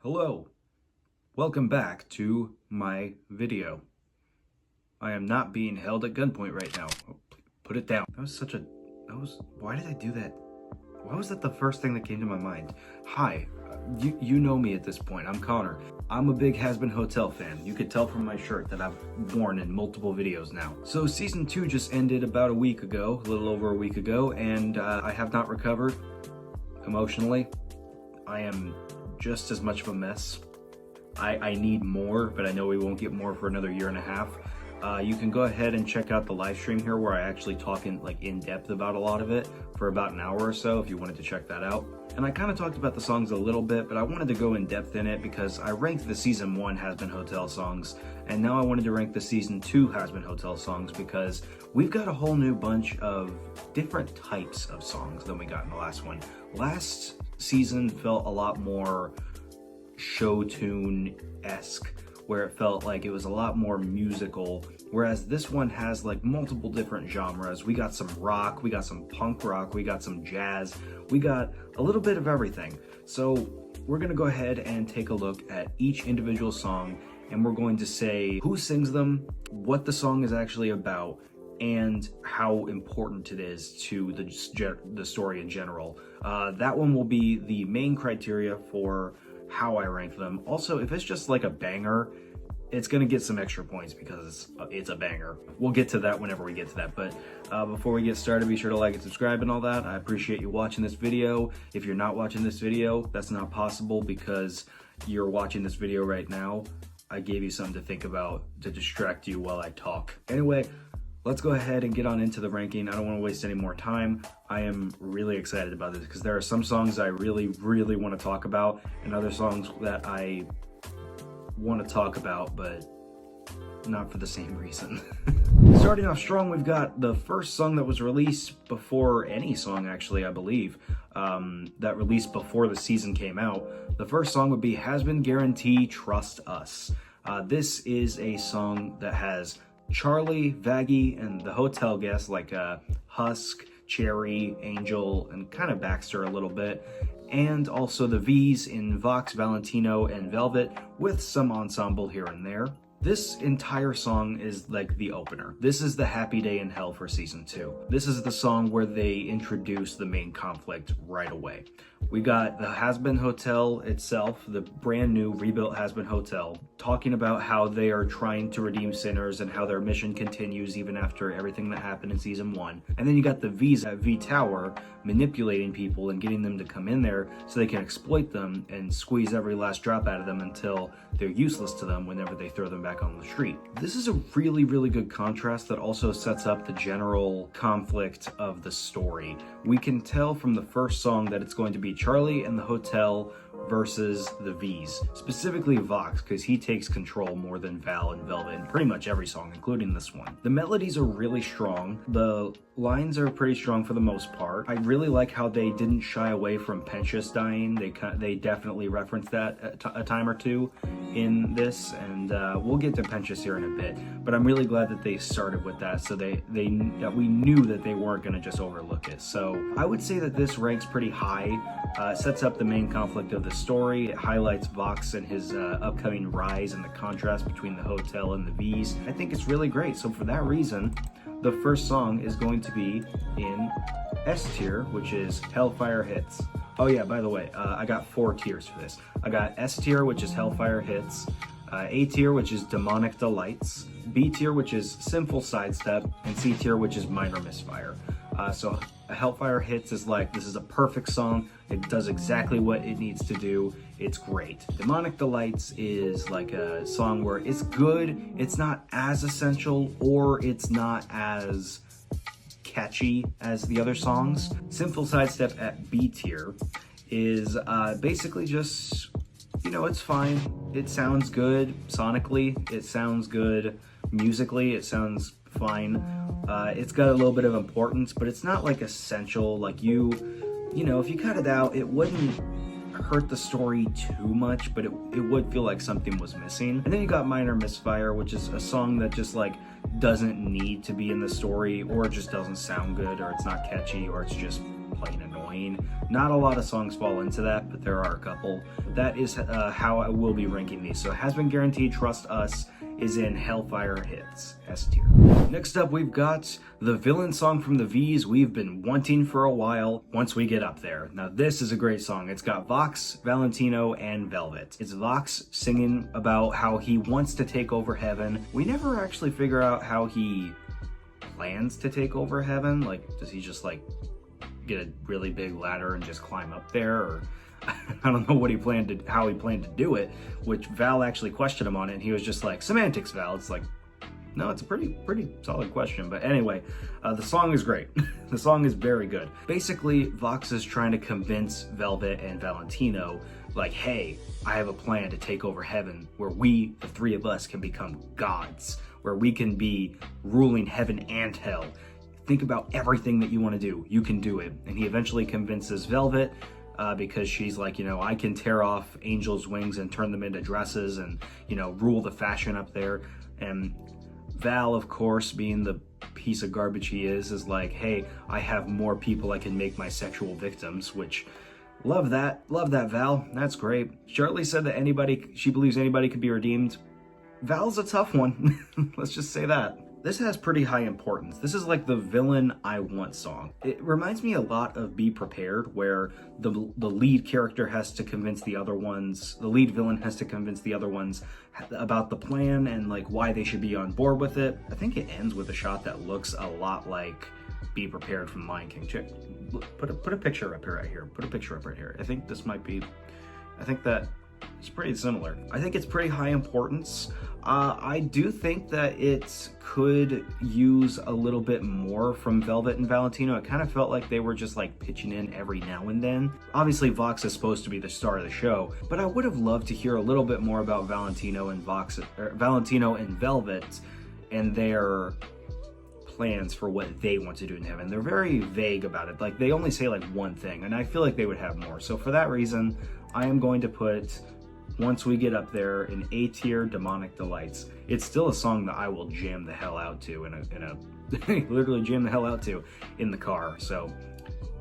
Hello, welcome back to my video. I am not being held at gunpoint right now. Oh, put it down. Why did I do that? Why was that the first thing that came to my mind? Hi, you know me at this point. I'm Connor. I'm a big Hazbin Hotel fan. You could tell from my shirt that I've worn in multiple videos now. So season 2 just ended about a week ago, a little over a week ago, and I have not recovered emotionally. I am just as much of a mess. I need more, but I know we won't get more for another year and a half. You can go ahead and check out the live stream here where I actually talk in depth about a lot of it for about an hour or so if you wanted to check that out. And I kind of talked about the songs a little bit, but I wanted to go in depth in it because I ranked the season 1 Hazbin Hotel songs, and now I wanted to rank the season 2 Hazbin Hotel songs because we've got a whole new bunch of different types of songs than we got in the last one. Last season felt a lot more show tune-esque, where it felt like it was a lot more musical, whereas this one has like multiple different genres. We got some rock, we got some punk rock, we got some jazz, we got a little bit of everything. So we're gonna go ahead and take a look at each individual song, and we're going to say who sings them, what the song is actually about, and how important it is to the story in general. That one will be the main criteria for how I rank them. Also, if it's just like a banger, it's gonna get some extra points because it's a banger. We'll get to that whenever we get to that, but before we get started, be sure to like and subscribe and all that. I appreciate you watching this video. If you're not watching this video, that's not possible because you're watching this video right now. I gave you something to think about to distract you while I talk. Anyway, let's go ahead and get on into the ranking. I don't want to waste any more time. I am really excited about this because there are some songs I really want to talk about and other songs that I want to talk about, but not for the same reason. Starting off strong, we've got the first song that was released before any song, actually, I believe, that released before the season came out. The first song would be Hazbin Guarantee Trust Us. This is a song that has Charlie, Vaggie, and the hotel guests like Husk, Cherry, Angel, and kind of Baxter a little bit, and also the V's in Vox, Valentino, and Velvet, with some ensemble here and there. This entire song is like the opener. This is the Happy Day in Hell for season 2. This is the song where they introduce the main conflict right away. We got the Hazbin Hotel itself, the brand new rebuilt Hazbin Hotel, talking about how they are trying to redeem sinners and how their mission continues even after everything that happened in season 1. And then you got the V's at V Tower manipulating people and getting them to come in there so they can exploit them and squeeze every last drop out of them until they're useless to them whenever they throw them back on the street. This is a really good contrast that also sets up the general conflict of the story. We can tell from the first song that it's going to be Charlie and the hotel versus the V's, specifically Vox, because he takes control more than Val and Velvet in pretty much every song, including this one. The melodies are really strong. The lines are pretty strong for the most part. I really like how they didn't shy away from Pensius dying. They definitely referenced that a time or two in this, and we'll get to Pensius here in a bit, but I'm really glad that they started with that so that we knew that they weren't going to just overlook it. So I would say that this ranks pretty high. It sets up the main conflict of the story. It highlights Vox and his upcoming rise and the contrast between the hotel and the V's. I think it's really great. So for that reason, the first song is going to be in S tier, which is Hellfire Hits. Oh yeah, by the way, I got 4 tiers for this. I got S tier, which is Hellfire Hits, A tier, which is Demonic Delights, B tier, which is Sinful Sidestep, and C tier, which is Minor Misfire. So Hellfire Hits is like, this is a perfect song. It does exactly what it needs to do. It's great. Demonic Delights is like a song where it's good, it's not as essential, or it's not as catchy as the other songs. Sinful Sidestep at B tier is basically just, you know, it's fine. It sounds good sonically. It sounds good musically. It sounds fine. It's got a little bit of importance, but it's not like essential. Like you know, if you cut it out, it wouldn't hurt the story too much, but it would feel like something was missing. And then you got Minor Misfire, which is a song that just like doesn't need to be in the story, or it just doesn't sound good, or it's not catchy, or it's just plain annoying. between. Not a lot of songs fall into that, but there are a couple. That is how I will be ranking these. So Hazbin Guaranteed, Trust Us is in Hellfire Hits, S tier. Next up, we've got the villain song from the V's we've been wanting for a while, Once We Get Up There. Now this is a great song. It's got Vox, Valentino, and Velvet. It's Vox singing about how he wants to take over heaven. We never actually figure out how he plans to take over heaven. Like, does he just like get a really big ladder and just climb up there, or I don't know what he planned to, how he planned to do it, which Val actually questioned him on it, and he was just like, semantics, Val. It's like, no, it's a pretty solid question. But anyway, the song is great. The song is very good. Basically, Vox is trying to convince Velvet and Valentino, like, hey, I have a plan to take over heaven where we, the three of us, can become gods, where we can be ruling heaven and hell. Think about everything that you want to do. You can do it. And he eventually convinces Velvet, because she's like, you know, I can tear off angels' wings and turn them into dresses and, you know, rule the fashion up there. And Val, of course, being the piece of garbage he is like, hey, I have more people I can make my sexual victims, which, love that, Val. That's great. Charlie said that she believes anybody could be redeemed. Val's a tough one. Let's just say that. This has pretty high importance. This is like the villain I want song. It reminds me a lot of Be Prepared, where the lead character has to convince the other ones, the lead villain has to convince the other ones about the plan and like why they should be on board with it. I think it ends with a shot that looks a lot like Be Prepared from Lion King. Check, put a picture up here, right here. Put a picture up right here. I think this might be, I think that it's pretty similar. I think it's pretty high importance. I do think that it could use a little bit more from Velvet and Valentino. It kind of felt like they were just like pitching in every now and then. Obviously, Vox is supposed to be the star of the show, but I would have loved to hear a little bit more about Valentino and Velvet and their plans for what they want to do in heaven. They're very vague about it. Like, they only say like one thing, and I feel like they would have more. So for that reason, I am going to put Once We Get Up There in A tier, Demonic Delights. It's still a song that I will jam the hell out to literally jam the hell out to in the car. So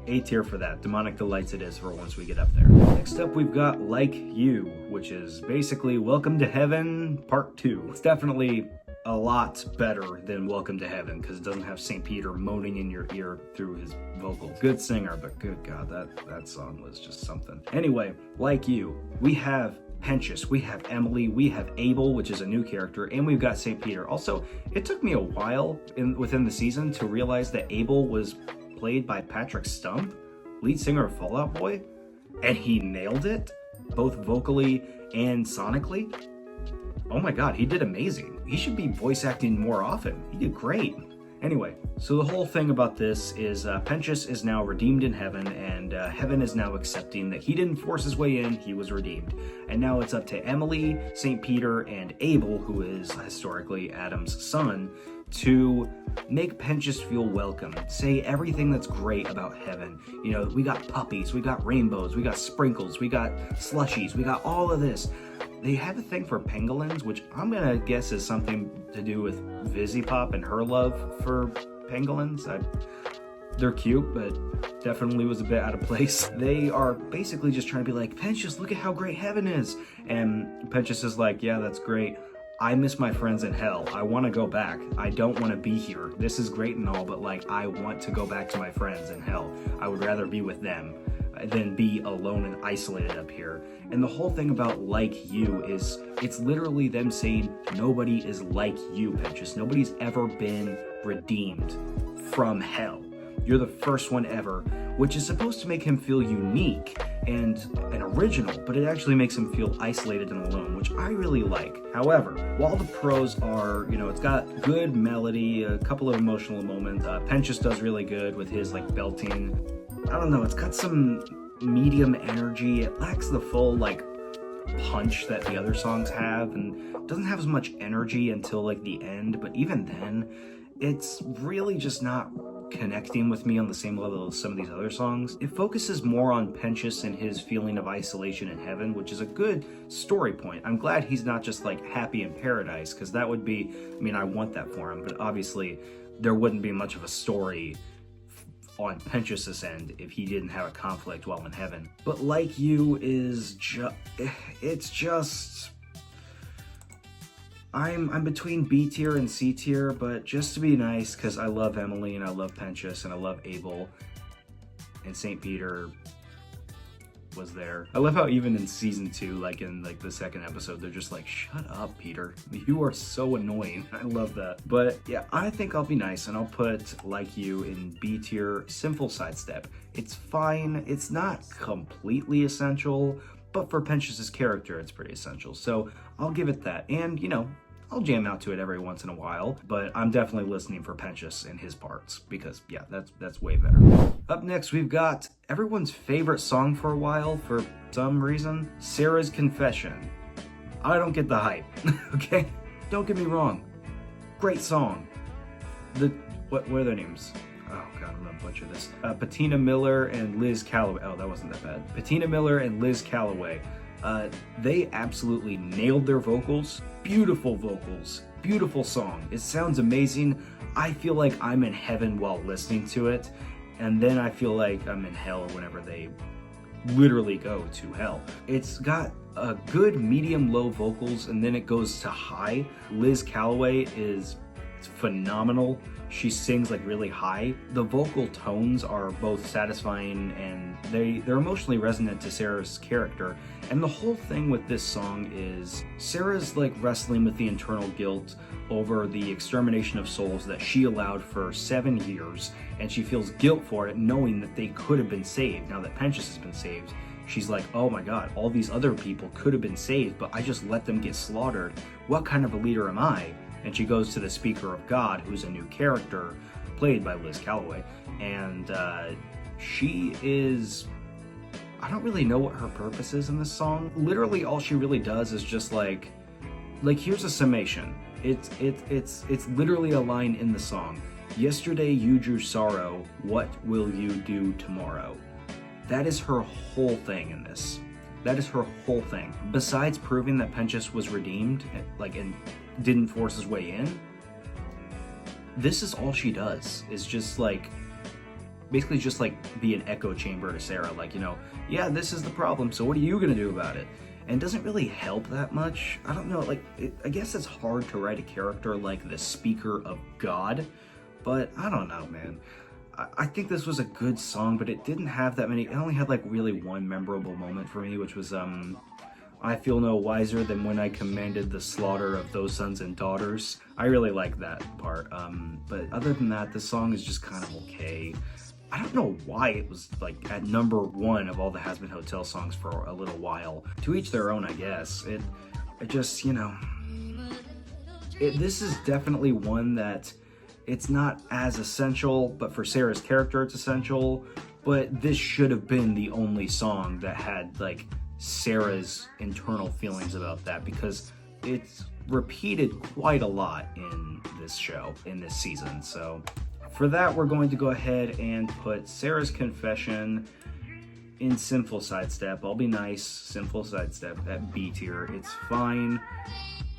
A tier for that. Demonic Delights it is for Once We Get Up There. Next up, we've got Like You, which is basically Welcome to Heaven Part 2. It's definitely a lot better than Welcome to Heaven because it doesn't have St. Peter moaning in your ear through his vocals. Good singer, but good God, that song was just something. Anyway, Like You, we have Penchus, we have Emily, we have Abel, which is a new character, and we've got St. Peter. Also, it took me a while within the season to realize that Abel was played by Patrick Stump, lead singer of Fall Out Boy, and he nailed it, both vocally and sonically. Oh my God, he did amazing. He should be voice acting more often. He did great. Anyway, so the whole thing about this is Penchus is now redeemed in heaven, and heaven is now accepting that he didn't force his way in, he was redeemed. And now it's up to Emily, St. Peter, and Abel, who is historically Adam's son, to make Penchus feel welcome, say everything that's great about heaven. You know, we got puppies, we got rainbows, we got sprinkles, we got slushies, we got all of this. They have a thing for pangolins, which I'm gonna guess is something to do with Vizzy-Pop and her love for pangolins. They're cute, but definitely was a bit out of place. They are basically just trying to be like, Penchus, look at how great heaven is. And Penchus is like, yeah, that's great. I miss my friends in hell. I want to go back. I don't want to be here. This is great and all, but like, I want to go back to my friends in hell. I would rather be with them than be alone and isolated up here. And the whole thing about Like You is, it's literally them saying, nobody is like you, Penchus. Nobody's ever been redeemed from hell. You're the first one ever, which is supposed to make him feel unique and original, but it actually makes him feel isolated and alone, which I really like. However, while the pros are, you know, it's got good melody, a couple of emotional moments, Penchus does really good with his like belting. I don't know, it's got some medium energy. It lacks the full like punch that the other songs have, and doesn't have as much energy until like the end, but even then, it's really just not connecting with me on the same level as some of these other songs. It focuses more on Penchus and his feeling of isolation in heaven, which is a good story point. I'm glad he's not just like happy in paradise, because that would be, I mean, I want that for him, but obviously there wouldn't be much of a story on Penchas's end if he didn't have a conflict while in heaven. But Like You is it's just... I'm between B tier and C tier, but just to be nice, because I love Emily and I love Penchas and I love Abel, and St. Peter was there. I love how even in season 2, like in like the second episode, they're just like, shut up, Peter. You are so annoying. I love that. But yeah, I think I'll be nice and I'll put Like You in B tier, Sinful Sidestep. It's fine. It's not completely essential, but for Penchas's character, it's pretty essential. So I'll give it that. And, you know, I'll jam out to it every once in a while, but I'm definitely listening for Penchas and his parts because, yeah, that's way better. Up next, we've got everyone's favorite song for a while for some reason, Sarah's Confession. I don't get the hype, okay? Don't get me wrong. Great song. What are their names? Oh god, I'm gonna butcher this. Patina Miller and Liz Calloway. Oh, that wasn't that bad. Patina Miller and Liz Calloway. They absolutely nailed their vocals. Beautiful vocals, beautiful song. It sounds amazing. I feel like I'm in heaven while listening to it, and then I feel like I'm in hell whenever they literally go to hell. It's got a good medium-low vocals, and then it goes to high. Liz Calloway is phenomenal. She sings like really high. The vocal tones are both satisfying and they're emotionally resonant to Sarah's character. And the whole thing with this song is Sarah's like wrestling with the internal guilt over the extermination of souls that she allowed for 7 years, and she feels guilt for it, knowing that they could have been saved. Now that Penchas has been saved, she's like, oh my god, all these other people could have been saved, but I just let them get slaughtered. What kind of a leader am I? And she goes to the Speaker of God, who's a new character played by Liz Calloway, and she is... I don't really know what her purpose is in this song. Literally all she really does is just like here's a summation. It's literally a line in the song. Yesterday you drew sorrow, what will you do tomorrow? That is her whole thing in this. That is her whole thing. Besides proving that Penchas was redeemed, and didn't force his way in, this is all she does, is just like, basically just like be an echo chamber to Sarah, like, you know, yeah, this is the problem, so what are you gonna do about it? And doesn't really help that much. I don't know, like, I guess it's hard to write a character like the Speaker of God, but I don't know, man. I think this was a good song, but it didn't have that many. It only had like really one memorable moment for me, which was I feel no wiser than when I commanded the slaughter of those sons and daughters. I really like that part. But other than that, the song is just kind of okay. I don't know why it was like at #1 of all the Hazbin Hotel songs for a little while. To each their own, I guess. It just, you know, this is definitely one that it's not as essential, but for Sarah's character it's essential. But this should have been the only song that had like Sarah's internal feelings about that, because it's repeated quite a lot in this show, in this season. So for that, we're going to go ahead and put Sarah's Confession in Sinful Sidestep. I'll be nice, Sinful Sidestep at B tier. It's fine,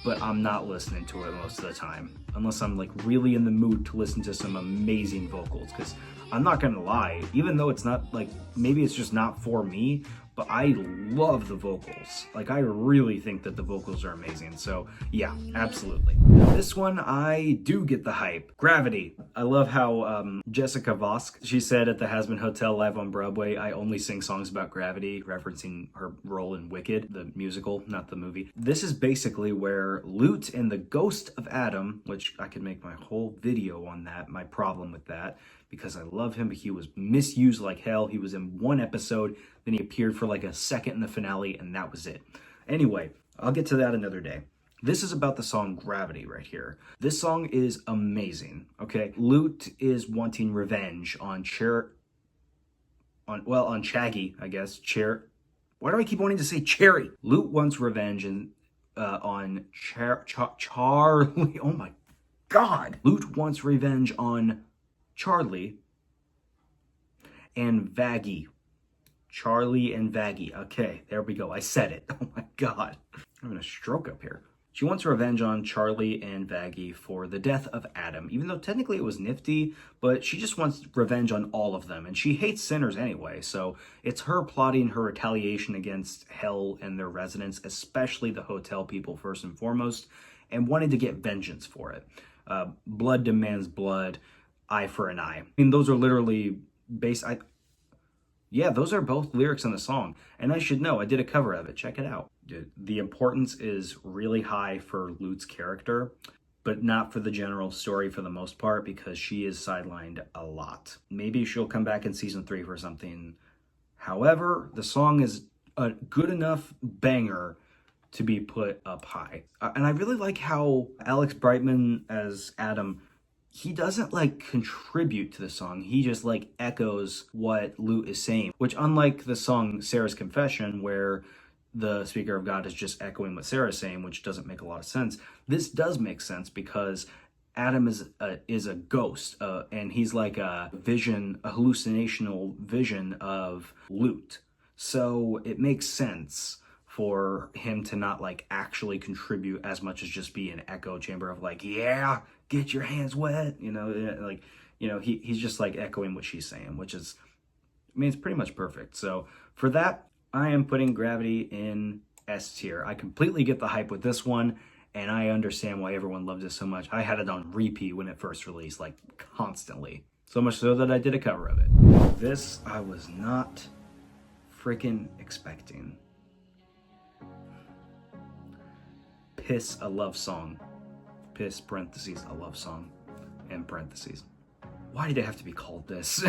but I'm not listening to it most of the time, unless I'm like really in the mood to listen to some amazing vocals, because I'm not gonna lie, even though it's not like, maybe it's just not for me, but I love the vocals. Like, I really think that the vocals are amazing. So yeah, absolutely. This one, I do get the hype. Gravity. I love how Jessica Vosk, she said at the Hazbin Hotel live on Broadway, I only sing songs about gravity, referencing her role in Wicked, the musical, not the movie. This is basically where Lute and the Ghost of Adam, which I could make my whole video on that, my problem with that, because I love him, but he was misused like hell. He was in one episode, then he appeared for like a second in the finale, and that was it. Anyway, I'll get to that another day. This is about the song Gravity right here. This song is amazing, okay? Lute is wanting revenge on Shaggy, I guess. Why do I keep wanting to say Cherry? Lute wants revenge on Charlie. Oh my God. Lute wants revenge on Charlie and Vaggie. Charlie and Vaggie. Okay, there we go. I said it. Oh my God. I'm having a stroke up here. She wants revenge on Charlie and Vaggie for the death of Adam, even though technically it was Nifty, but she just wants revenge on all of them, and she hates sinners anyway, so it's her plotting her retaliation against Hell and their residents, especially the hotel people first and foremost, and wanting to get vengeance for it. Blood demands blood, eye for an eye. I mean, those are literally yeah, those are both lyrics in the song. And I should know, I did a cover of it. Check it out. The importance is really high for Lute's character, but not for the general story for the most part, because she is sidelined a lot. Maybe she'll come back in season 3 for something. However, the song is a good enough banger to be put up high. And I really like how Alex Brightman as Adam, he doesn't like contribute to the song. He just like echoes what Lute is saying, which unlike the song Sarah's Confession, where the speaker of God is just echoing what Sarah's saying, which doesn't make a lot of sense. This does make sense because Adam is a ghost, and he's like a vision, a hallucinational vision of Lute. So it makes sense for him to not like actually contribute as much as just be an echo chamber of like, yeah, get your hands wet, you know, like, you know, he's just like echoing what she's saying, which is, I mean, it's pretty much perfect. So for that, I am putting Gravity in S tier. I completely get the hype with this one, and I understand why everyone loves it so much. I had it on repeat when it first released, like constantly. So much so that I did a cover of it. This I was not freaking expecting. Piss, a love song. Piss, parentheses, a love song, and parentheses. Why did it have to be called this?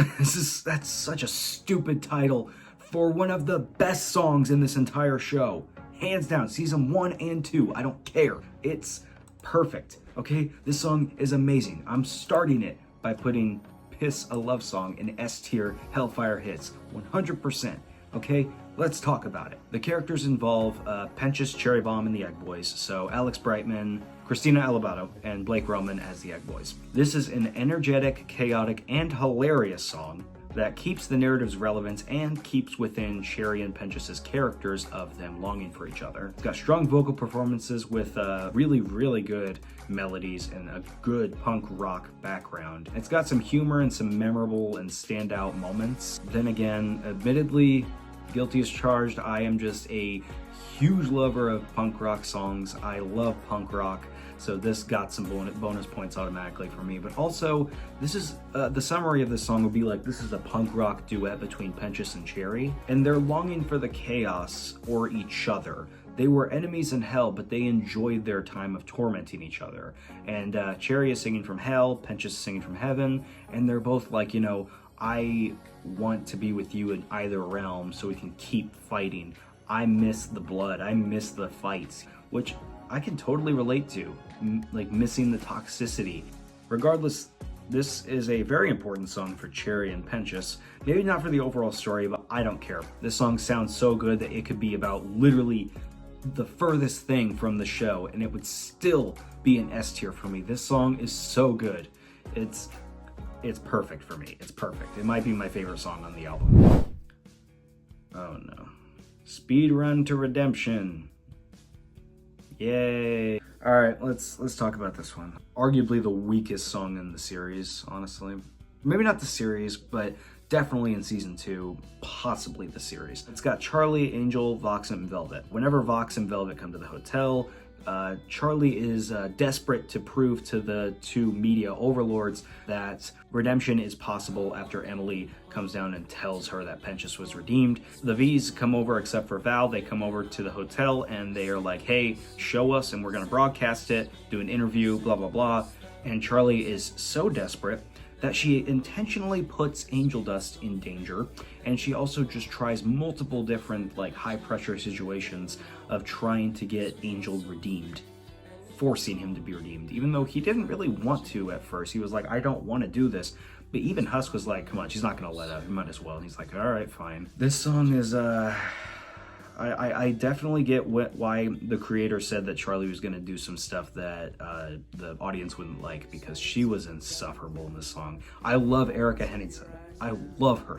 That's such a stupid title for one of the best songs in this entire show. Hands down, season 1 and 2, I don't care. It's perfect, okay? This song is amazing. I'm starting it by putting Piss, a love song in S tier Hellfire Hits, 100%. Okay, let's talk about it. The characters involve Penchus, Cherry Bomb, and the Egg Boys. So Alex Brightman, Christina Alabato, and Blake Roman as the Egg Boys. This is an energetic, chaotic, and hilarious song that keeps the narrative's relevance and keeps within Cherry and Penchus's characters of them longing for each other. It's got strong vocal performances with really, really good melodies and a good punk rock background. It's got some humor and some memorable and standout moments. Then again, admittedly, guilty as charged, I am just a huge lover of punk rock songs. I love punk rock, so this got some bonus points automatically for me. But also, this is the summary of this song would be like, this is a punk rock duet between Penchus and Cherry, and they're longing for the chaos or each other. They were enemies in hell, but they enjoyed their time of tormenting each other. And Cherry is singing from hell, Penchus is singing from heaven, and they're both like, you know, I want to be with you in either realm so we can keep fighting. I miss the blood, I miss the fights, which I can totally relate to, like missing the toxicity. Regardless, this is a very important song for Cherry and Penchus. Maybe not for the overall story, but I don't care. This song sounds so good that it could be about literally the furthest thing from the show, and it would still be an S tier for me. This song is so good. It's perfect for me. It's perfect. It might be my favorite song on the album. Oh no. Speed Run to Redemption. Yay. All right, let's talk about this one. Arguably the weakest song in the series, honestly. Maybe not the series, but definitely in season 2, possibly the series. It's got Charlie, Angel, Vox, and Velvet. Whenever Vox and Velvet come to the hotel, Charlie is desperate to prove to the two media overlords that redemption is possible after Emily comes down and tells her that Penchus was redeemed. The V's come over except for Val. They come over to the hotel and they are like, hey, show us and we're gonna broadcast it, do an interview, blah, blah, blah. And Charlie is so desperate that she intentionally puts Angel Dust in danger, and she also just tries multiple different like high pressure situations of trying to get Angel redeemed, forcing him to be redeemed, even though he didn't really want to at first. He was like, I don't want to do this. But even Husk was like, come on, she's not gonna let up, might as well. And he's like, all right, fine. This song is I definitely get why the creator said that Charlie was going to do some stuff that the audience wouldn't like, because she was insufferable in this song. I love Erica Henningsen. I love her.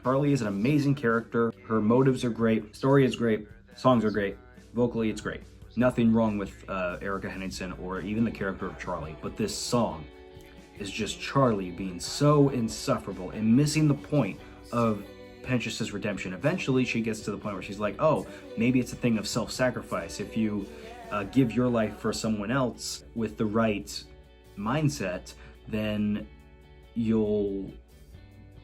Charlie is an amazing character. Her motives are great. Story is great. Songs are great. Vocally, it's great. Nothing wrong with Erica Henningsen or even the character of Charlie, but this song is just Charlie being so insufferable and missing the point of Pentious' redemption. Eventually, she gets to the point where she's like, oh, maybe it's a thing of self-sacrifice. If you give your life for someone else with the right mindset, then you'll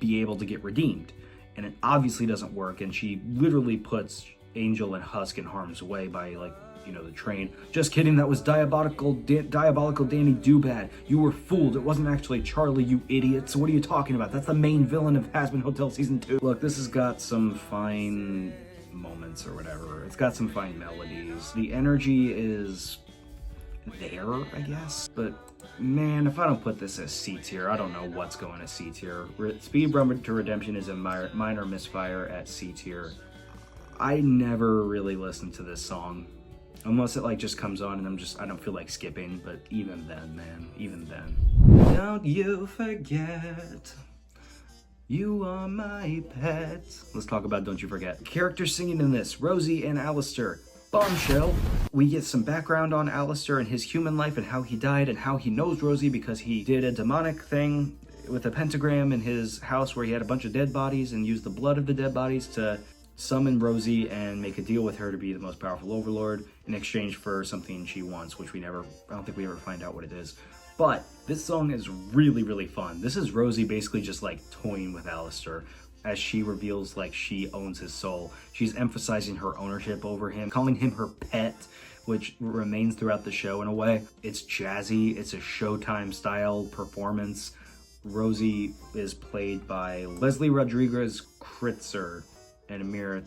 be able to get redeemed. And it obviously doesn't work, and she literally puts Angel and Husk in harm's way by, like, you know, the train. Just kidding, that was diabolical Danny Doobad. You were fooled. It wasn't actually Charlie, you idiots. What are you talking about? That's the main villain of Hazbin Hotel Season 2. Look, this has got some fine moments or whatever. It's got some fine melodies. The energy is there, I guess. But man, if I don't put this as C tier, I don't know what's going to C tier. Speed Bumper to Redemption is a minor misfire at C tier. I never really listened to this song. Unless it like just comes on and I don't feel like skipping, but even then, man, even then. Don't you forget, you are my pet. Let's talk about Don't You Forget. Characters singing in this, Rosie and Alistair. Bombshell. We get some background on Alistair and his human life and how he died and how he knows Rosie because he did a demonic thing with a pentagram in his house where he had a bunch of dead bodies and used the blood of the dead bodies to summon Rosie and make a deal with her to be the most powerful overlord in exchange for something she wants, which I don't think we ever find out what it is. But this song is really, really fun. This is Rosie basically just like toying with Alistair as she reveals like she owns his soul. She's emphasizing her ownership over him, calling him her pet, which remains throughout the show in a way. It's jazzy, it's a Showtime style performance. Rosie is played by Leslie Rodriguez Kritzer and Amira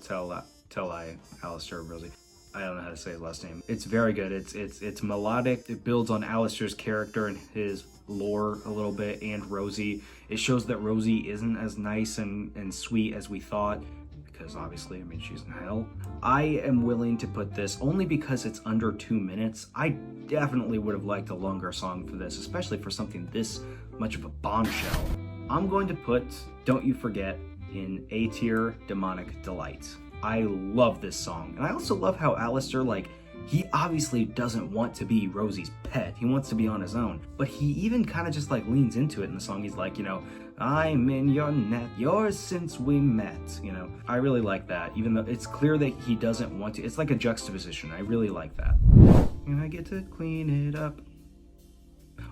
Telai, Alistair, Rosie. I don't know how to say his last name. It's very good. It's melodic. It builds on Alistair's character and his lore a little bit, and Rosie. It shows that Rosie isn't as nice and sweet as we thought, because obviously, I mean, she's in hell. I am willing to put this only because it's under 2 minutes. I definitely would have liked a longer song for this, especially for something this much of a bombshell. I'm going to put Don't You Forget in A tier, Demonic Delight. I love this song, and I also love how Alistair, like, he obviously doesn't want to be Rosie's pet. He wants to be on his own, but he even kind of just like leans into it in the song. He's like, you know, I'm in your net, yours since we met, you know. I really like that, even though it's clear that he doesn't want to. It's like a juxtaposition. I really like that. And I get to clean it up.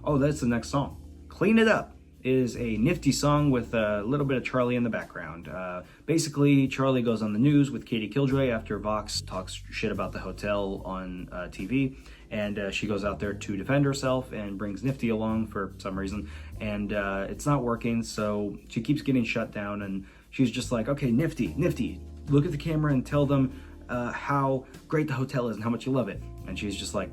Oh, that's the next song. Clean It Up is a nifty song with a little bit of Charlie in the background. Basically, Charlie goes on the news with Katie Killjoy after Vox talks shit about the hotel on TV, and she goes out there to defend herself and brings Nifty along for some reason, and it's not working, so she keeps getting shut down, and she's just like, okay, Nifty, look at the camera and tell them how great the hotel is and how much you love it. And she's just like,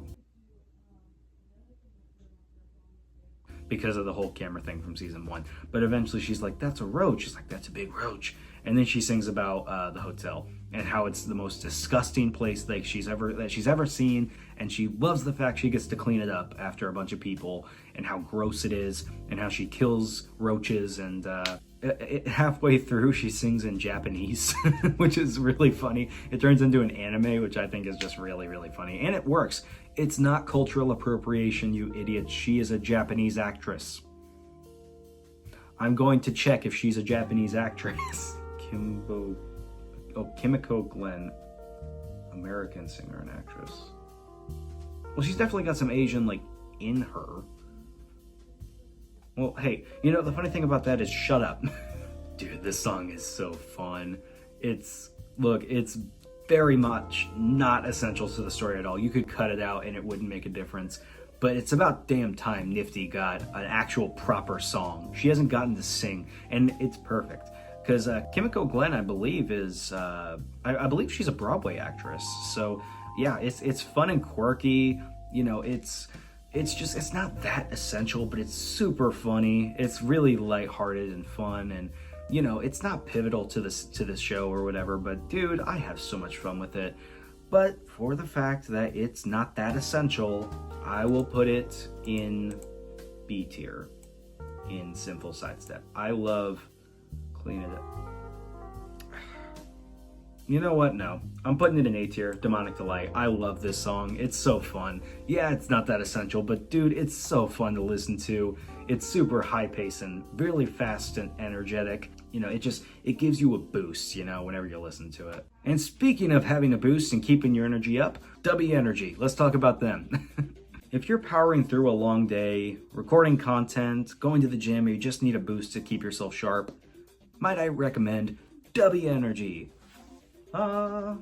because of the whole camera thing from season 1. But eventually she's like, that's a roach. She's like, that's a big roach. And then she sings about the hotel and how it's the most disgusting place like she's ever seen, and she loves the fact she gets to clean it up after a bunch of people, and how gross it is, and how she kills roaches. And halfway through she sings in Japanese, which is really funny. It turns into an anime, which I think is just really, really funny, and it works. It's not cultural appropriation, you idiots. She is a Japanese actress. I'm going to check if she's a Japanese actress. Kimiko Glenn, American singer and actress. Well, she's definitely got some Asian, like, in her. Well, hey, you know, the funny thing about that is shut up. Dude, this song is so fun. It's very much not essential to the story at all. You could cut it out and it wouldn't make a difference. But it's about damn time Nifty got an actual proper song. She hasn't gotten to sing, and it's perfect. Because Kimiko Glenn, I believe, is, I believe she's a Broadway actress. So, yeah, it's fun and quirky. You know, it's not that essential, but it's super funny. It's really lighthearted and fun, and, you know, it's not pivotal to this show or whatever, but dude, I have so much fun with it. But for the fact that it's not that essential, I will put it in B tier, in Sinful Sidestep. I love Clean It Up. You know what? No. I'm putting it in A tier, Demonic Delight. I love this song. It's so fun. Yeah, it's not that essential, but dude, it's so fun to listen to. It's super high paced and really fast and energetic. You know, it gives you a boost, you know, whenever you listen to it. And speaking of having a boost and keeping your energy up, W Energy. Let's talk about them. If you're powering through a long day, recording content, going to the gym, or you just need a boost to keep yourself sharp, might I recommend W Energy. I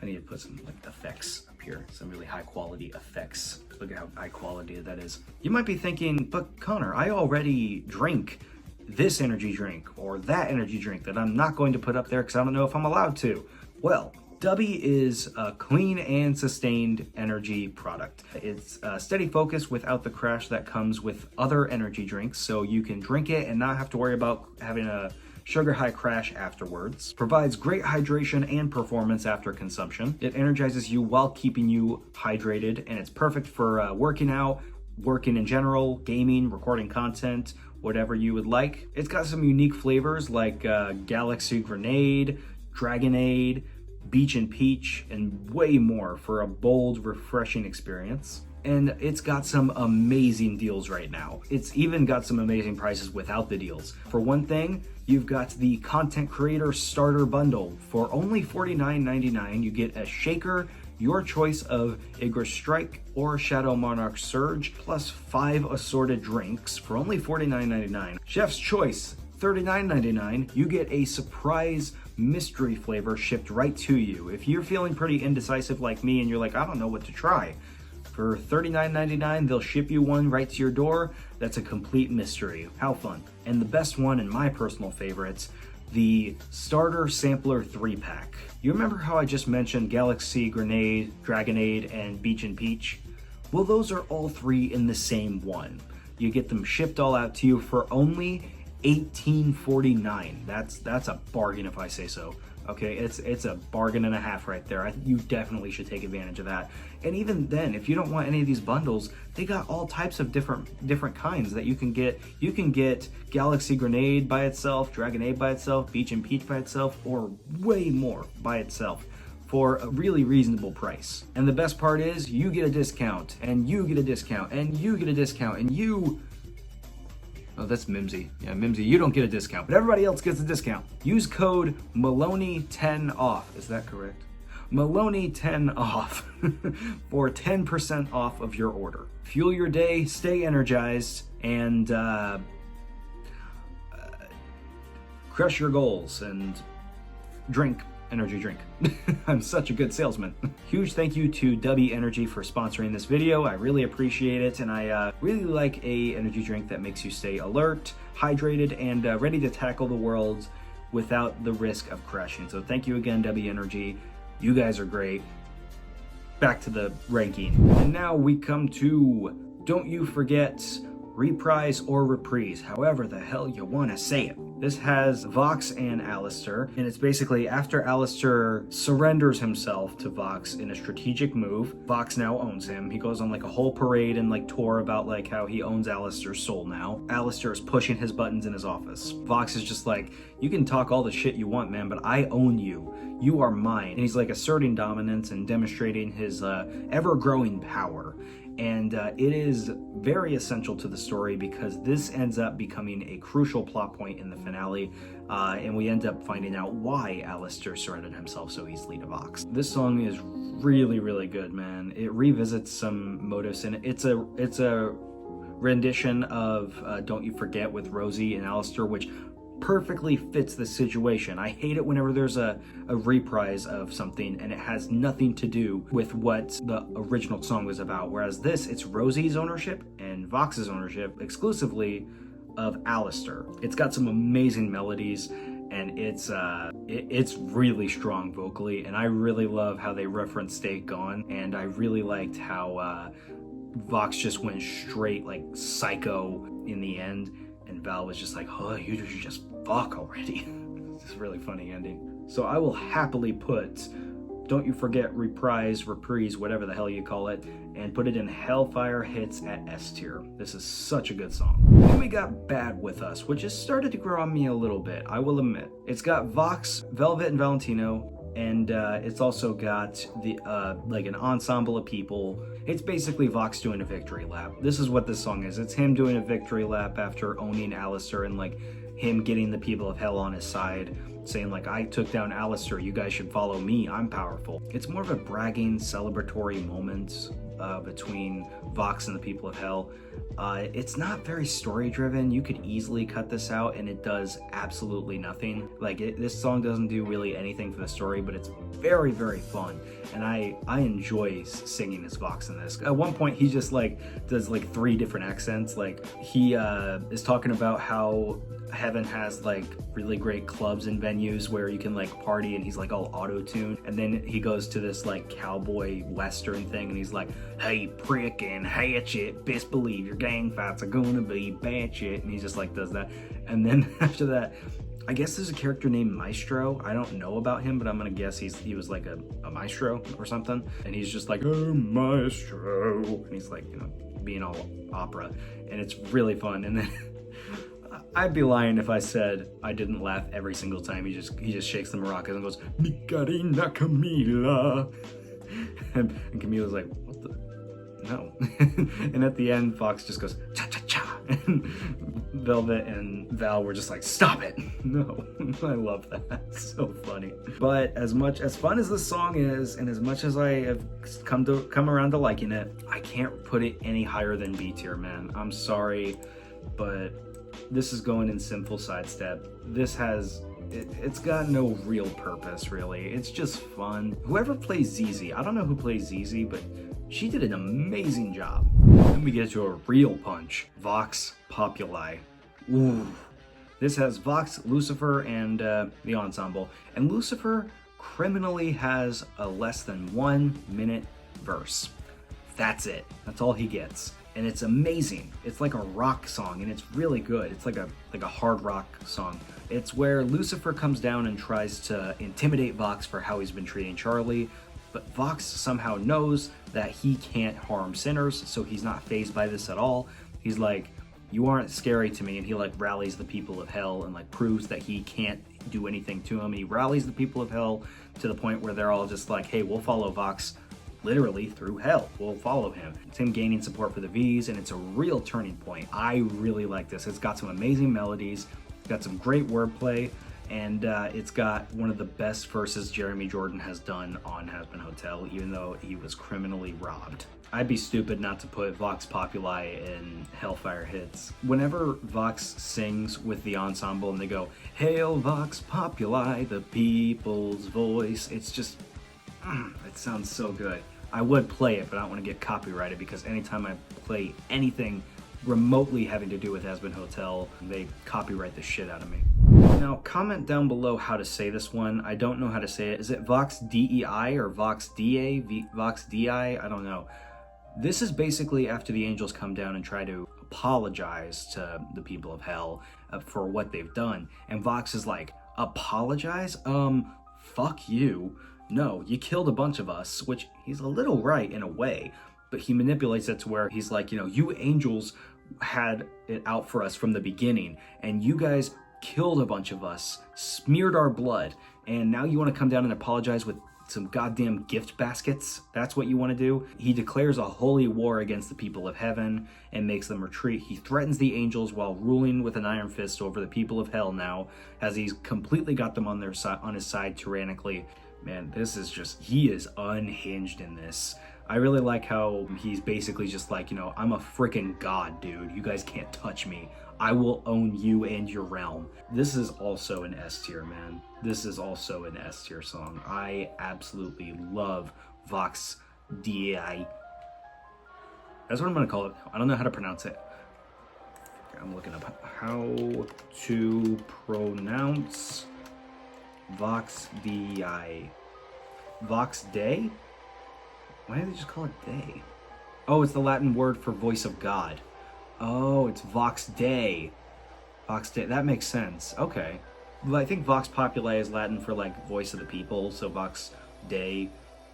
need to put some like effects up here, some really high quality effects. Look at how high quality that is. You might be thinking, but Connor, I already drink this energy drink or that energy drink that I'm not going to put up there because I don't know if I'm allowed to. Well, W is a clean and sustained energy product. It's a steady focus without the crash that comes with other energy drinks, so you can drink it and not have to worry about having a sugar high crash afterwards. Provides great hydration and performance after consumption. It energizes you while keeping you hydrated, and it's perfect for working out, working in general, gaming, recording content, whatever you would like. It's got some unique flavors like Galaxy Grenade, Dragonade, Beach and Peach, and way more for a bold, refreshing experience. And it's got some amazing deals right now. It's even got some amazing prices without the deals. For one thing, you've got the Content Creator Starter Bundle. For only $49.99, you get a shaker, your choice of Igor Strike or Shadow Monarch Surge, plus 5 assorted drinks for only $49.99. Chef's Choice, $39.99, you get a surprise mystery flavor shipped right to you. If you're feeling pretty indecisive like me and you're like, I don't know what to try, for $39.99, they'll ship you one right to your door. That's a complete mystery. How fun. And the best one, and my personal favorites, the Starter Sampler 3-pack. You remember how I just mentioned Galaxy Grenade, Dragonade, and Beach and Peach? Well, those are all 3 in the same one. You get them shipped all out to you for only $18.49. That's a bargain if I say so. Okay, it's a bargain and a half right there. You definitely should take advantage of that. And even then, if you don't want any of these bundles, they got all types of different kinds that you can get. You can get Galaxy Grenade by itself, Dragonade by itself, Beach and Peach by itself, or way more by itself for a really reasonable price. And the best part is you get a discount, and you get a discount, and you get a discount, and you... Oh, that's Mimsy. Yeah, Mimsy, you don't get a discount, but everybody else gets a discount. Use code Maloney10OFF. Is that correct? Maloney10OFF for 10% off of your order. Fuel your day, stay energized, and crush your goals and drink energy drink. I'm such a good salesman. Huge thank you to W Energy for sponsoring this video. I really appreciate it, and I really like a energy drink that makes you stay alert, hydrated, and ready to tackle the world without the risk of crashing. So thank you again, W Energy. You guys are great. Back to the ranking. And now we come to Don't You Forget, Reprise or Reprise, however the hell you want to say it. This has Vox and Alistair, and it's basically after Alistair surrenders himself to Vox in a strategic move, Vox now owns him. He goes on like a whole parade and like tour about like how he owns Alistair's soul now. Alistair is pushing his buttons in his office. Vox is just like, you can talk all the shit you want, man, but I own you. You are mine. And he's like asserting dominance and demonstrating his ever-growing power. And it is very essential to the story because this ends up becoming a crucial plot point in the finale, and we end up finding out why Alistair surrendered himself so easily to Vox. This song is really, really good, man. It revisits some motifs, and it's a rendition of Don't You Forget with Rosie and Alistair, which perfectly fits the situation. I hate it whenever there's a reprise of something and it has nothing to do with what the original song was about, whereas this, it's Rosie's ownership and Vox's ownership exclusively of Alistair. It's got some amazing melodies, and it's really strong vocally, and I really love how they reference Stay Gone, and I really liked how Vox just went straight like psycho in the end, and Val was just like, oh, you should just fuck already. It's a really funny ending. So I will happily put Don't You Forget, Reprise, whatever the hell you call it, and put it in Hellfire Hits at S tier. This is such a good song. Then we got Bad With Us, which has started to grow on me a little bit, I will admit. It's got Vox, Velvet, and Valentino, and it's also got the like an ensemble of people. It's basically Vox doing a victory lap. This is what this song is. It's him doing a victory lap after owning Alistair and like him getting the people of hell on his side, saying like, I took down Alistair, you guys should follow me, I'm powerful. It's more of a bragging, celebratory moment between Vox and the people of hell. It's not very story driven. You could easily cut this out and it does absolutely nothing. Like this song doesn't do really anything for the story, but it's very, very fun. And I enjoy singing as Vox in this. At one point he just like does like 3 different accents. Like he is talking about how Heaven has like really great clubs and venues where you can like party, and he's like all auto-tuned, and then he goes to this like cowboy western thing and he's like, hey prick and hatchet, best believe your gang fights are gonna be batshit, and he just like does that. And then after that, I guess there's a character named Maestro. I don't know about him, but I'm gonna guess he was like a maestro or something, and he's just like, oh maestro, and he's like, you know, being all opera, and it's really fun. And then I'd be lying if I said I didn't laugh every single time he just shakes the maracas and goes, Nicarina Camila. And Camila's like, what the? No. And at the end, Fox just goes, cha-cha-cha. And Velvet and Val were just like, stop it. No. I love that. It's so funny. But as much as fun as this song is, and as much as I have come around to liking it, I can't put it any higher than B tier, man. I'm sorry, but this is going in Sinful Sidestep. This has, it's got no real purpose, really. It's just fun. Whoever plays ZZ, I don't know who plays ZZ, but she did an amazing job. Then we get to a real punch. Vox Populi. Ooh. This has Vox, Lucifer, and the ensemble. And Lucifer criminally has a less than 1 minute verse. That's it. That's all he gets. And it's amazing. It's like a rock song, and it's really good. It's like a hard rock song. It's where Lucifer comes down and tries to intimidate Vox for how he's been treating Charlie, but Vox somehow knows that he can't harm sinners, so he's not fazed by this at all. He's like, you aren't scary to me, and he like rallies the people of hell and like proves that he can't do anything to him. He rallies the people of hell to the point where they're all just like, hey, we'll follow Vox literally through hell. We'll follow him. It's him gaining support for the V's, and it's a real turning point. I really like this. It's got some amazing melodies, it's got some great wordplay, and it's got one of the best verses Jeremy Jordan has done on Hazbin Hotel, even though he was criminally robbed. I'd be stupid not to put Vox Populi in Hellfire Hits. Whenever Vox sings with the ensemble and they go, Hail Vox Populi, the people's voice, it's just, it sounds so good. I would play it, but I don't want to get copyrighted, because anytime I play anything remotely having to do with Hazbin Hotel, they copyright the shit out of me. Now, comment down below how to say this one. I don't know how to say it. Is it Vox DEI or Vox DA? Vox DI? I don't know. This is basically after the angels come down and try to apologize to the people of hell for what they've done. And Vox is like, apologize? Fuck you. No, you killed a bunch of us, which he's a little right in a way, but he manipulates it to where he's like, you know, you angels had it out for us from the beginning, and you guys killed a bunch of us, smeared our blood, and now you want to come down and apologize with some goddamn gift baskets? That's what you want to do? He declares a holy war against the people of heaven and makes them retreat. He threatens the angels while ruling with an iron fist over the people of hell now, as he's completely got them on their side, on his side tyrannically. Man, this is just, he is unhinged in this. I really like how he's basically just like, you know, I'm a freaking god, dude. You guys can't touch me. I will own you and your realm. This is also an S tier, man. This is also an S tier song. I absolutely love Vox DI. That's what I'm gonna call it. I don't know how to pronounce it. I'm looking up how to pronounce Vox DI. Vox Day? Why do they just call it Day? Oh, it's the Latin word for voice of God. Oh, it's Vox Day. Vox Day, that makes sense. Okay. Well, I think Vox Populi is Latin for like voice of the people, so Vox Day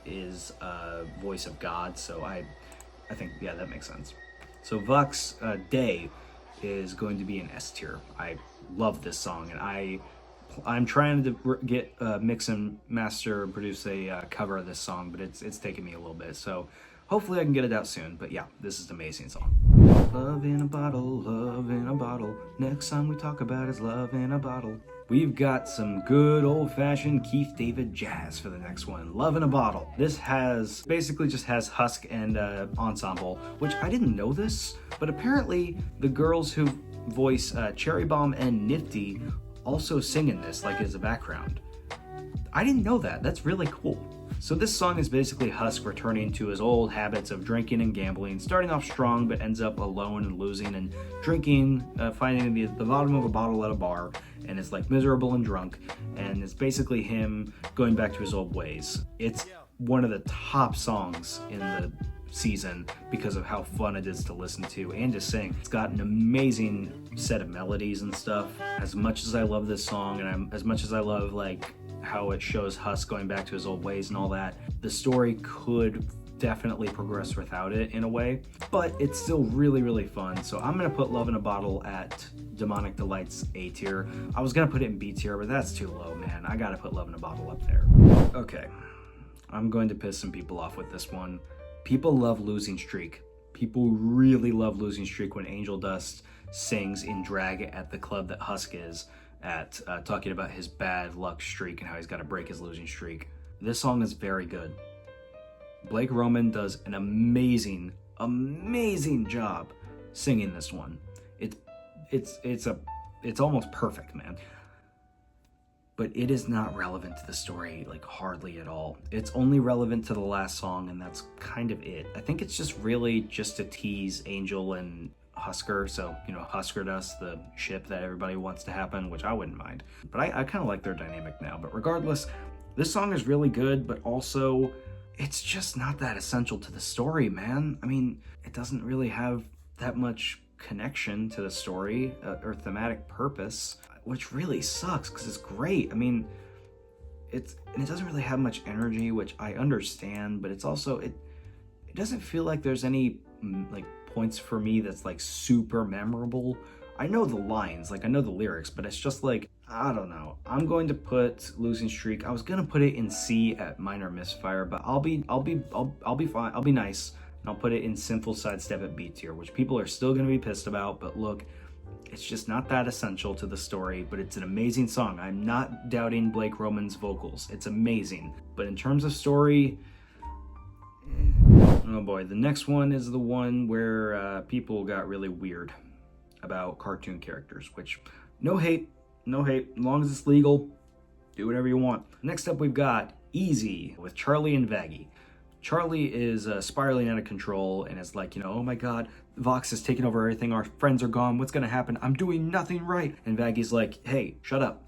is voice of God, so I think, yeah, that makes sense. So Vox Day is going to be an S tier. I love this song, and I'm trying to get mix and master and produce a cover of this song, but it's taken me a little bit. So hopefully I can get it out soon. But yeah, this is an amazing song. Love in a bottle, love in a bottle. Next song we talk about is Love in a Bottle. We've got some good old-fashioned Keith David jazz for the next one. Love in a Bottle. This basically just has Husk and ensemble, which I didn't know this, but apparently the girls who voice Cherry Bomb and Nifty also sing in this, like as a background. I didn't know that. That's really cool. So this song is basically Husk returning to his old habits of drinking and gambling, starting off strong but ends up alone and losing and drinking, finding the bottom of a bottle at a bar, and is like miserable and drunk, and it's basically him going back to his old ways. It's one of the top songs in the season because of how fun it is to listen to and to sing. It's got an amazing set of melodies and stuff. As much as I love this song, and as much as I love like how it shows Husk going back to his old ways and all that, the story could definitely progress without it in a way, but it's still really, really fun. So I'm gonna put Love in a Bottle at Demonic Delight's A tier. I was gonna put it in B tier, but that's too low, man. I gotta put Love in a Bottle up there. Okay, I'm going to piss some people off with this one. People love Losing Streak. People really love Losing Streak when Angel Dust sings in drag at the club that Husk is at, talking about his bad luck streak and how he's got to break his losing streak. This song is very good. Blake Roman does an amazing job singing this one. It's almost perfect, man. But it is not relevant to the story, like hardly at all. It's only relevant to the last song, and that's kind of it. I think it's just really just to tease Angel and Husker, so, you know, Husker Dust, the ship that everybody wants to happen, which I wouldn't mind. But I kind of like their dynamic now. But regardless, this song is really good, but also it's just not that essential to the story, man. I mean, it doesn't really have that much connection to the story or thematic purpose, which really sucks because it's great. I mean, it doesn't really have much energy, which I understand, but it's also, it doesn't feel like there's any like points for me that's like super memorable. I know the lines, like I know the lyrics, but it's just like, I don't know. I'm going to put Losing Streak. I was gonna put it in C at Minor Misfire, but I'll be fine. I'll be nice, and I'll put it in Sinful Sidestep at B tier, which people are still gonna be pissed about. But look, it's just not that essential to the story, but it's an amazing song. I'm not doubting Blake Roman's vocals. It's amazing, but in terms of story, oh boy, the next one is the one where people got really weird about cartoon characters, which, no hate, as long as it's legal, do whatever you want. Next up, we've got Easy with Charlie and Vaggie. Charlie is spiraling out of control and is like, you know, oh my god, Vox is taking over everything, our friends are gone, what's gonna happen? I'm doing nothing right. And Vaggie's like, hey, shut up.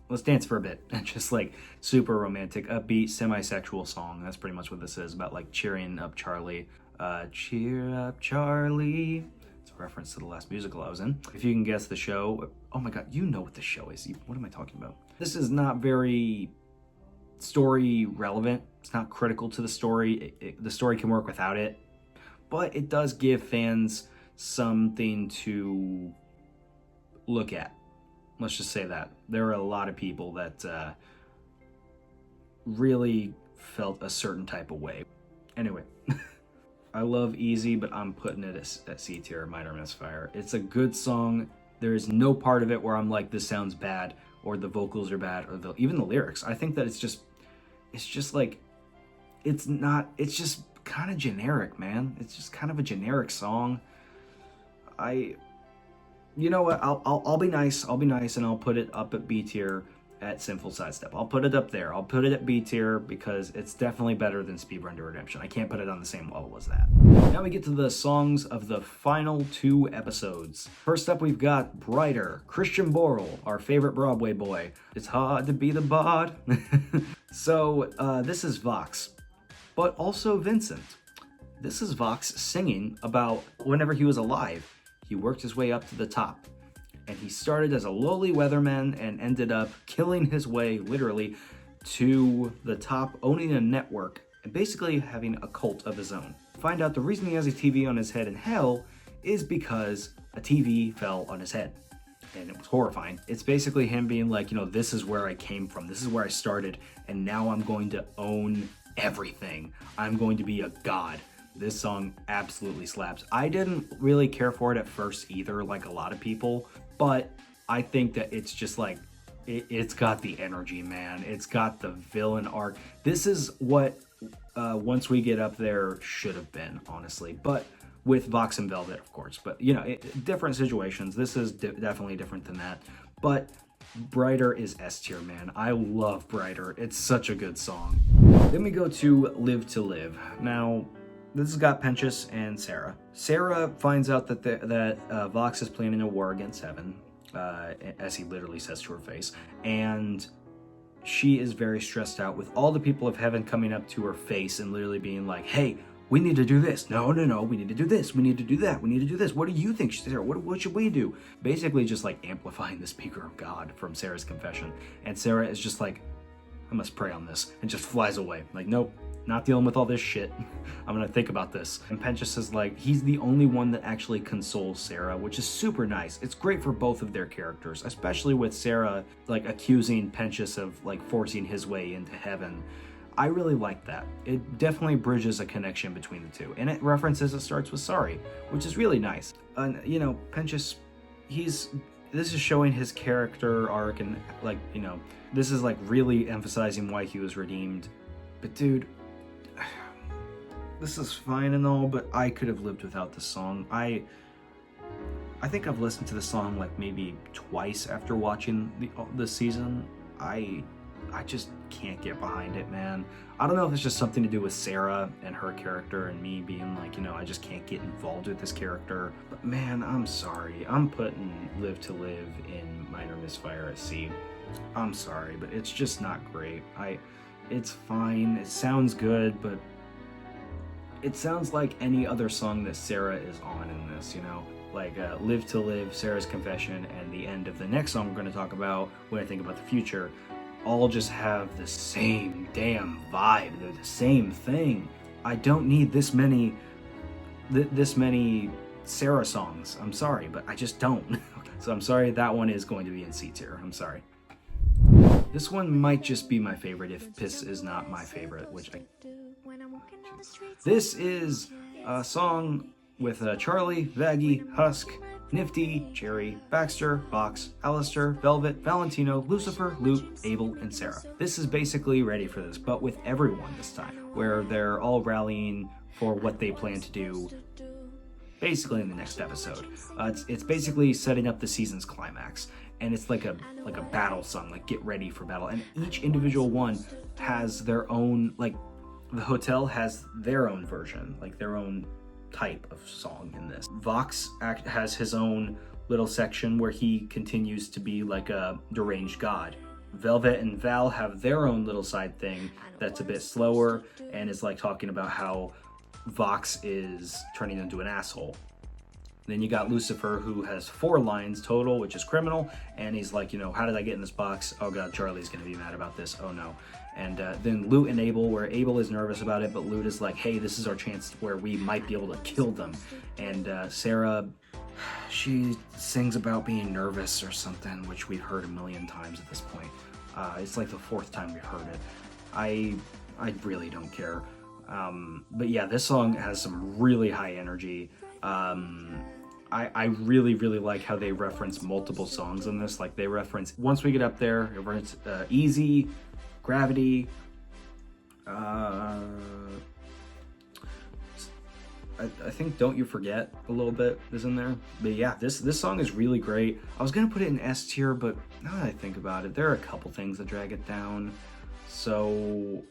Let's dance for a bit. And just like super romantic, upbeat, semi-sexual song. That's pretty much what this is, about like cheering up Charlie. Cheer up Charlie. It's a reference to the last musical I was in. If you can guess the show, oh my god, you know what the show is. What am I talking about? This is not very story relevant. It's not critical to the story. The story can work without it, but it does give fans something to look at. Let's just say that. There are a lot of people that really felt a certain type of way. Anyway, I love Easy, but I'm putting it at C tier, Minor Misfire. It's a good song. There is no part of it where I'm like, this sounds bad, or the vocals are bad, or even the lyrics. I think that it's just like, it's just kind of generic, man. It's just kind of a generic song. You know what? I'll be nice. I'll be nice, and I'll put it up at B tier at Sinful Sidestep. I'll put it up there. I'll put it at B tier because it's definitely better than Speedrun to Redemption. I can't put it on the same level as that. Now we get to the songs of the final 2 episodes. First up, we've got Brighter, Christian Borle, our favorite Broadway boy. It's hard to be the bod. So this is Vox, but also Vincent. This is Vox singing about whenever he was alive, he worked his way up to the top. And he started as a lowly weatherman and ended up killing his way, literally, to the top, owning a network, and basically having a cult of his own. Find out the reason he has a TV on his head in hell is because a TV fell on his head. And it was horrifying. It's basically him being like, you know, this is where I came from. This is where I started. And now I'm going to own everything. I'm going to be a god. This song absolutely slaps. I didn't really care for it at first either, like a lot of people. But I think that it's just like, it's got the energy, man. It's got the villain arc. This is what Once We Get Up There should have been, honestly. But with Vox and Velvet, of course. But, you know, different situations. This is definitely different than that. But Brighter is S tier, man. I love Brighter. It's such a good song. Then we go to Live to Live. Now, this has got Penchus and Sarah. Sarah finds out that Vox is planning a war against Heaven, as he literally says to her face. And she is very stressed out with all the people of Heaven coming up to her face and literally being like, hey, we need to do this. No, we need to do this. We need to do that. We need to do this. What do you think, Sarah? What should we do? Basically just like amplifying the speaker of God from Sarah's confession. And Sarah is just like, I must pray on this, and just flies away. Like, nope, not dealing with all this shit. I'm gonna think about this. And Penchus is like, he's the only one that actually consoles Sarah, which is super nice. It's great for both of their characters, especially with Sarah like accusing Penchus of like forcing his way into heaven. I really like that. It definitely bridges a connection between the two. And it references it starts with sorry, which is really nice. And, you know, Penchus, this is showing his character arc and, like, you know, this is, like, really emphasizing why he was redeemed. But, dude, this is fine and all, but I could have lived without this song. I think I've listened to the song, like, maybe twice after watching the season. I just can't get behind it, man. I don't know if it's just something to do with Sarah and her character and me being like, you know, I just can't get involved with this character. But man, I'm sorry. I'm putting Live to Live in minor misfire at C. I'm sorry, but it's just not great. It's fine. It sounds good, but it sounds like any other song that Sarah is on in this, you know? Like Live to Live, Sarah's Confession, and the end of the next song we're going to talk about, When I Think About the Future, all just have the same damn vibe. They're the same thing. I don't need this many Sarah songs. I'm sorry, but I just don't. So I'm sorry, that one is going to be in C tier. I'm sorry. This one might just be my favorite if Piss is not my favorite, which I... This is a song with Charlie, Vaggie, Husk, Nifty, Jerry, Baxter, Vox, Alistair, Velvet, Valentino, Lucifer, Lute, Abel, and Sarah. This is basically Ready for This, but with everyone this time, where they're all rallying for what they plan to do basically in the next episode. It's basically setting up the season's climax, and it's like a battle song, like get ready for battle, and each individual one has their own, like the hotel has their own version, like their own type of song in this. Vox has his own little section where he continues to be like a deranged god. Velvet and Val have their own little side thing that's a bit slower and is like talking about how Vox is turning into an asshole. Then you got Lucifer, who has 4 lines total, which is criminal, and he's like, you know, how did I get in this box? Oh god, Charlie's gonna be mad about this, oh no. And then Lute and Abel, where Abel is nervous about it, but Lute is like, hey, this is our chance where we might be able to kill them. And Sarah, she sings about being nervous or something, which we've heard a million times at this point. It's like the 4th time we've heard it. I really don't care. But yeah, this song has some really high energy. I really, really like how they reference multiple songs in this. Like they reference Once We Get Up There, they reference Easy, Gravity, I think Don't You Forget a little bit is in there. But yeah, this song is really great. I was gonna put it in S tier, but now that I think about it, there are a couple things that drag it down. So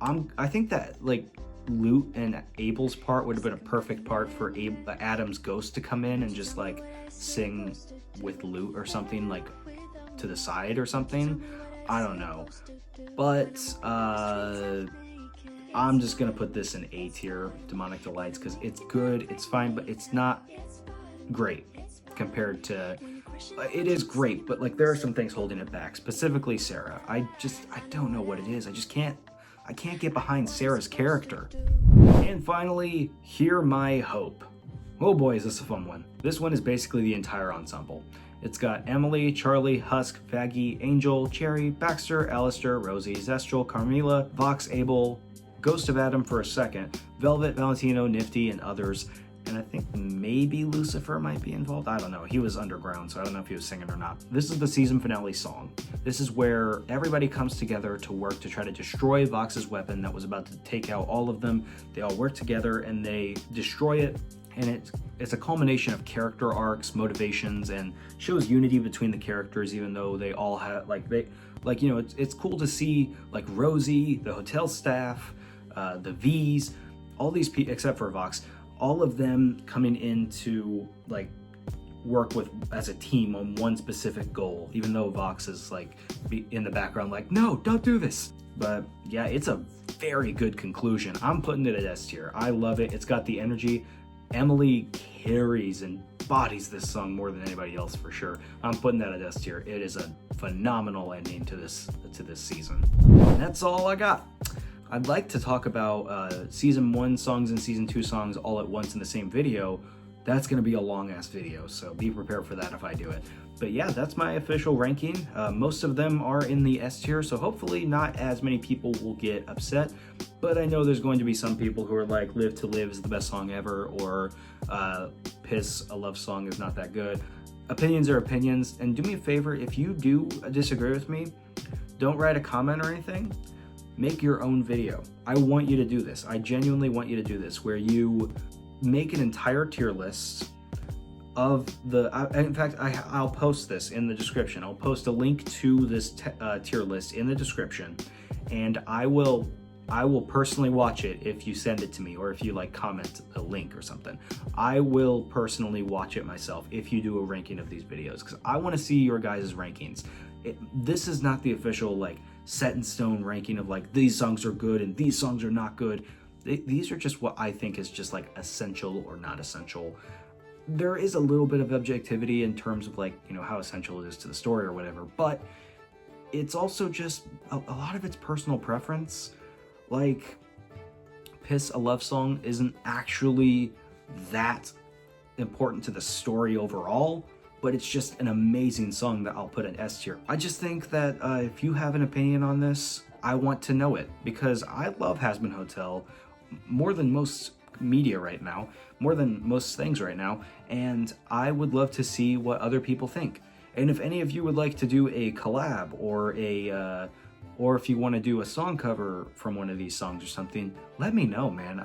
I think that like Lute and Abel's part would have been a perfect part for Adam's ghost to come in and just like sing with Lute or something, like to the side or something. I don't know, but I'm just gonna put this in A tier, Demonic Delights, because it's good, it's fine, but it's not great compared to, it is great, but like there are some things holding it back, specifically Sarah. I don't know what it is. I can't get behind Sarah's character. And finally, Hear My Hope, Oh boy, is this a fun one. This one is basically the entire ensemble. It's got Emily, Charlie, Husk, Vaggie, Angel, Cherry, Baxter, Alistair, Rosie, Zestral, Carmilla, Vox, Abel, Ghost of Adam for a second, Velvet, Valentino, Nifty, and others. And I think maybe Lucifer might be involved. I don't know. He was underground, so I don't know if he was singing or not. This is the season finale song. This is where everybody comes together to work to try to destroy Vox's weapon that was about to take out all of them. They all work together and they destroy it. And it's a culmination of character arcs, motivations, and shows unity between the characters, even though they all have, it's cool to see, like, Rosie, the hotel staff, the V's, all these people, except for Vox, all of them coming in to, like, work with as a team on one specific goal, even though Vox is, like, in the background, like, no, don't do this. But yeah, it's a very good conclusion. I'm putting it at S tier. I love it. It's got the energy. Emily carries and bodies this song more than anybody else for sure. I'm putting that at S tier. It is a phenomenal ending to this season. And that's all I got. I'd like to talk about season 1 songs and season 2 songs all at once in the same video. That's gonna be a long ass video, so be prepared for that if I do it. But yeah, that's my official ranking. Most of them are in the S tier, so hopefully not as many people will get upset. But I know there's going to be some people who are like, Live to Live is the best song ever, or Piss, a love song, is not that good. Opinions are opinions, and do me a favor, if you do disagree with me, don't write a comment or anything. Make your own video. I want you to do this. I genuinely want you to do this, where you make an entire tier list of the, in fact, I'll post this in the description. I'll post a link to this tier list in the description, and I will personally watch it if you send it to me, or if you like comment a link or something. I will personally watch it myself if you do a ranking of these videos, because I want to see your guys' rankings. This is not the official, like, set in stone ranking of, like, these songs are good and these songs are not good. These are just what I think is just, like, essential or not essential. There is a little bit of objectivity in terms of, like, you know, how essential it is to the story or whatever, but it's also just a lot of it's personal preference. Like, Piss, a love song isn't actually that important to the story overall, but it's just an amazing song that I'll put in S tier. I just think that if you have an opinion on this, I want to know it, because I love Hazbin Hotel more than most media right now, more than most things right now, and I would love to see what other people think. And if any of you would like to do a collab, or or if you want to do a song cover from one of these songs or something, let me know, man.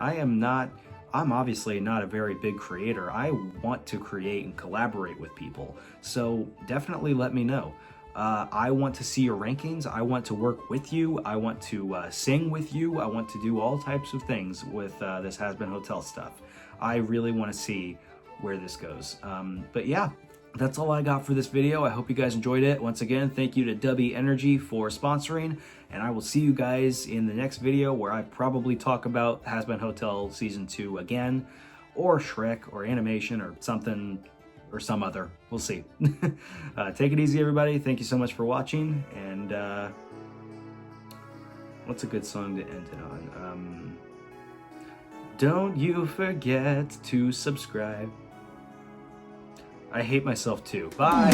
I'm obviously not a very big creator. I want to create and collaborate with people, so definitely let me know. I want to see your rankings. I want to work with you. I want to sing with you. I want to do all types of things with this Hazbin Hotel stuff. I really want to see where this goes. But yeah, that's all I got for this video. I hope you guys enjoyed it. Once again, thank you to W Energy for sponsoring, and I will see you guys in the next video, where I probably talk about Hazbin Hotel Season 2 again, or Shrek, or animation, or something, or some other. We'll see. Take it easy, everybody. Thank you so much for watching, and what's a good song to end it on? Don't you forget to subscribe. I hate myself too. Bye!